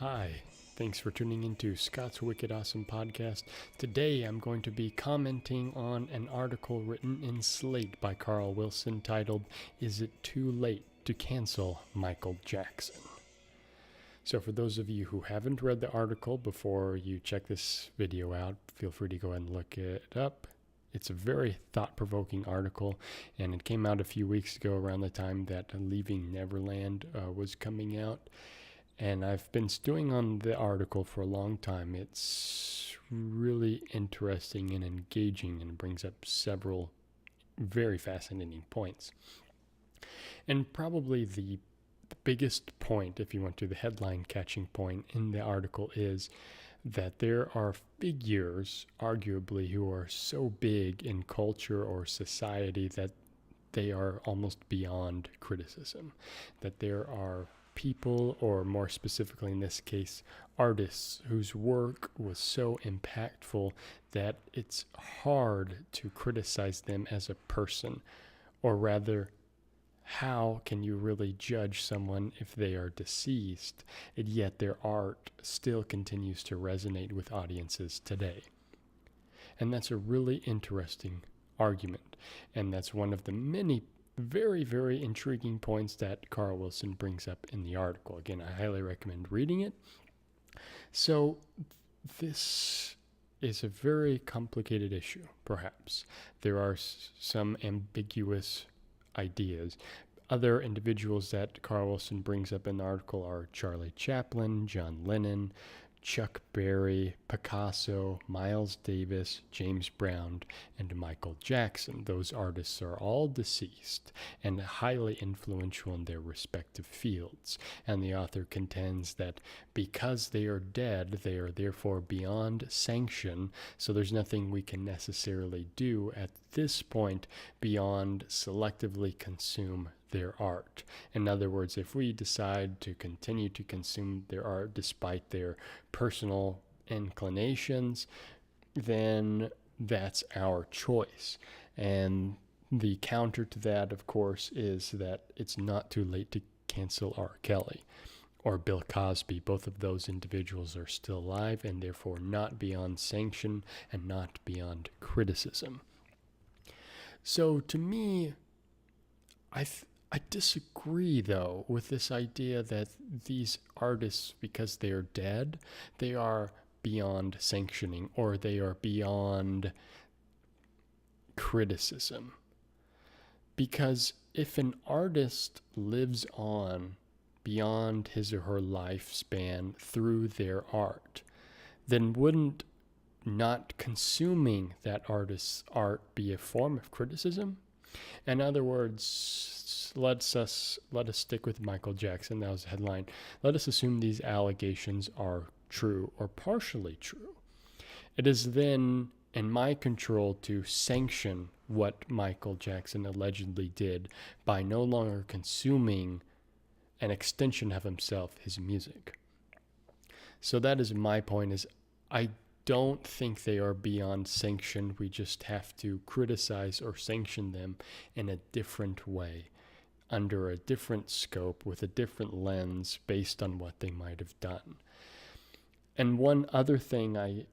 Hi, thanks for tuning into Scott's Wicked Awesome Podcast. Today I'm going to be commenting on an article written in Slate by Carl Wilson titled, "Is It Too Late to Cancel Michael Jackson?" So for those of you who haven't read the article before you check this video out, feel free to go ahead and look it up. It's a very thought-provoking article, and it came out a few weeks ago around the time that Leaving Neverland was coming out. And I've been stewing on the article for a long time. It's really interesting and engaging and brings up several very fascinating points. And probably the biggest point, if you want to, the headline catching point in the article is that there are figures, arguably, who are so big in culture or society that they are almost beyond criticism. That there are people, or more specifically in this case, artists whose work was so impactful that it's hard to criticize them as a person, or rather, how can you really judge someone if they are deceased, and yet their art still continues to resonate with audiences today? And that's a really interesting argument, and that's one of the many very, very intriguing points that Carl Wilson brings up in the article. Again, I highly recommend reading it. So this is a very complicated issue, perhaps. There are some ambiguous ideas. Other individuals that Carl Wilson brings up in the article are Charlie Chaplin, John Lennon, Chuck Berry, Picasso, Miles Davis, James Brown, and Michael Jackson. Those artists are all deceased and highly influential in their respective fields. And the author contends that because they are dead, they are therefore beyond sanction, so there's nothing we can necessarily do at this point beyond selectively consume their art. In other words, if we decide to continue to consume their art despite their personal inclinations, then that's our choice. And the counter to that, of course, is that it's not too late to cancel R. Kelly or Bill Cosby. Both of those individuals are still alive and therefore not beyond sanction and not beyond criticism. So to me, I disagree, though, with this idea that these artists, because they are dead, they are beyond sanctioning or they are beyond criticism. Because if an artist lives on beyond his or her lifespan through their art, then wouldn't not consuming that artist's art be a form of criticism? In other words, let us stick with Michael Jackson. That was the headline. Let us assume these allegations are true or partially true. It is then in my control to sanction what Michael Jackson allegedly did by no longer consuming an extension of himself, his music. So that is my point, is I don't think they are beyond sanction. We just have to criticize or sanction them in a different way, under a different scope, with a different lens based on what they might have done. And one other thing I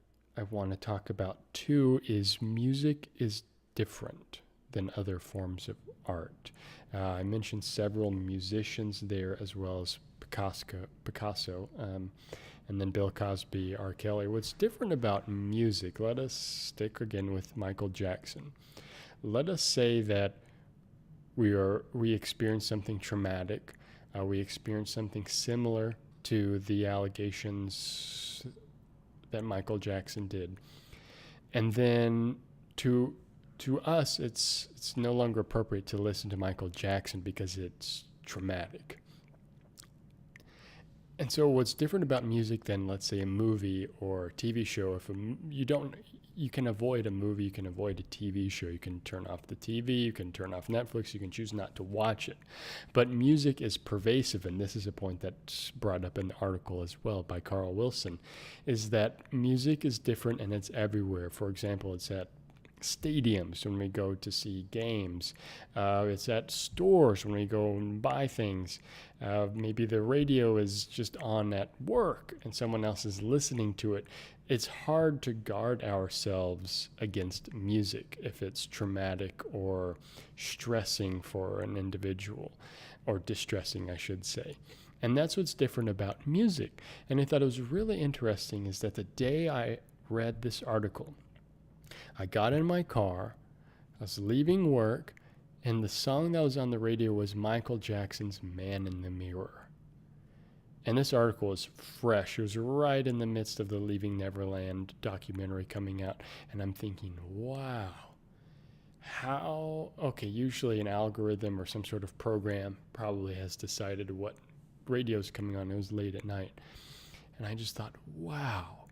want to talk about too is music is different than other forms of art. I mentioned several musicians there, as well as Picasso, and then Bill Cosby, R. Kelly. What's different about music? Let us stick again with Michael Jackson. Let us say that we experience something traumatic. We experience something similar to the allegations that Michael Jackson did, and then to us, it's no longer appropriate to listen to Michael Jackson because it's traumatic. And so what's different about music than, let's say, a movie or a TV show? You can avoid a movie, you can avoid a TV show, you can turn off the TV, you can turn off Netflix, you can choose not to watch it. But music is pervasive, and this is a point that's brought up in the article as well by Carl Wilson, is that music is different and it's everywhere. For example, it's at stadiums when we go to see games. It's at stores when we go and buy things. Maybe the radio is just on at work and someone else is listening to it. It's hard to guard ourselves against music if it's traumatic or stressing for an individual, or distressing, I should say. And that's what's different about music. And I thought it was really interesting is that the day I read this article, I got in my car, I was leaving work, and the song that was on the radio was Michael Jackson's Man in the Mirror. And this article was fresh. It was right in the midst of the Leaving Neverland documentary coming out. And I'm thinking, wow, usually an algorithm or some sort of program probably has decided what radio's coming on. It was late at night. And I just thought, wow,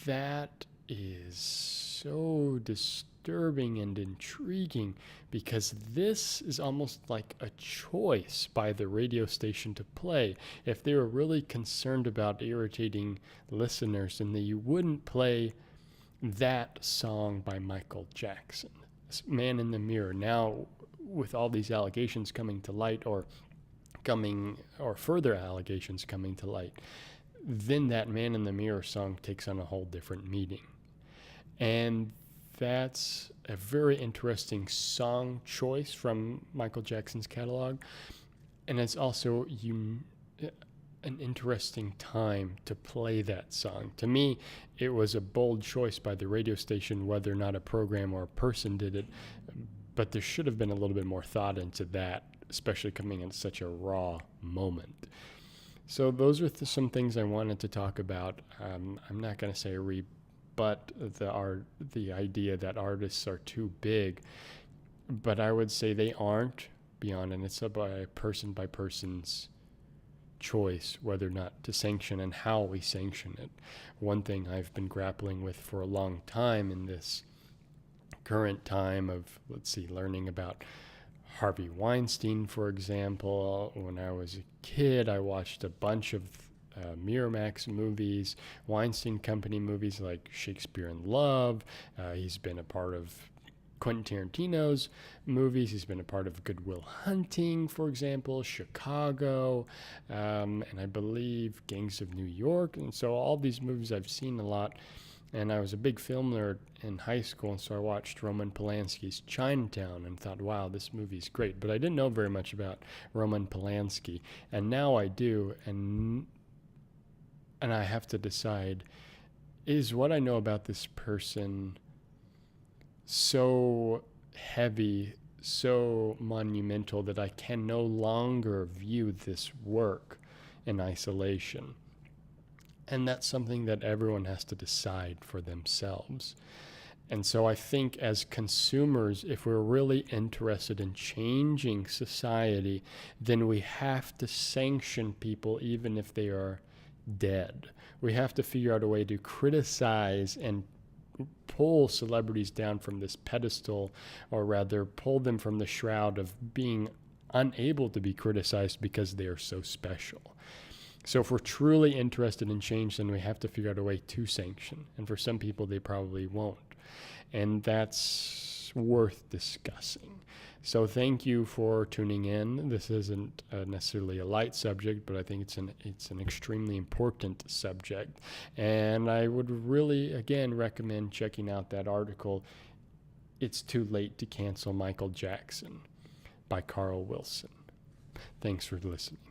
that is so disturbing and intriguing, because this is almost like a choice by the radio station to play. If they were really concerned about irritating listeners, then they wouldn't play that song by Michael Jackson, Man in the Mirror. Now, with all these allegations coming to light, or further allegations coming to light, then that Man in the Mirror song takes on a whole different meaning. And that's a very interesting song choice from Michael Jackson's catalog. And it's also an interesting time to play that song. To me, it was a bold choice by the radio station, whether or not a program or a person did it. But there should have been a little bit more thought into that, especially coming in such a raw moment. So those are some things I wanted to talk about. I'm not going to say rebut the idea that artists are too big, but I would say they aren't beyond, and it's by person's choice whether or not to sanction and how we sanction it. One thing I've been grappling with for a long time in this current time of, learning about Harvey Weinstein, for example. When I was a kid, I watched a bunch of Miramax movies, Weinstein Company movies like Shakespeare in Love. He's been a part of Quentin Tarantino's movies. He's been a part of Good Will Hunting, for example, Chicago, and I believe Gangs of New York. And so all these movies I've seen a lot. And I was a big film nerd in high school, and so I watched Roman Polanski's Chinatown and thought, wow, this movie's great. But I didn't know very much about Roman Polanski, and now I do, and I have to decide, is what I know about this person so heavy, so monumental that I can no longer view this work in isolation? And that's something that everyone has to decide for themselves. And so I think as consumers, if we're really interested in changing society, then we have to sanction people even if they are dead. We have to figure out a way to criticize and pull celebrities down from this pedestal, or rather pull them from the shroud of being unable to be criticized because they are so special. So if we're truly interested in change, then we have to figure out a way to sanction. And for some people, they probably won't. And that's worth discussing. So thank you for tuning in. This isn't necessarily a light subject, but I think it's an extremely important subject. And I would really, again, recommend checking out that article, It's Too Late to Cancel Michael Jackson, by Carl Wilson. Thanks for listening.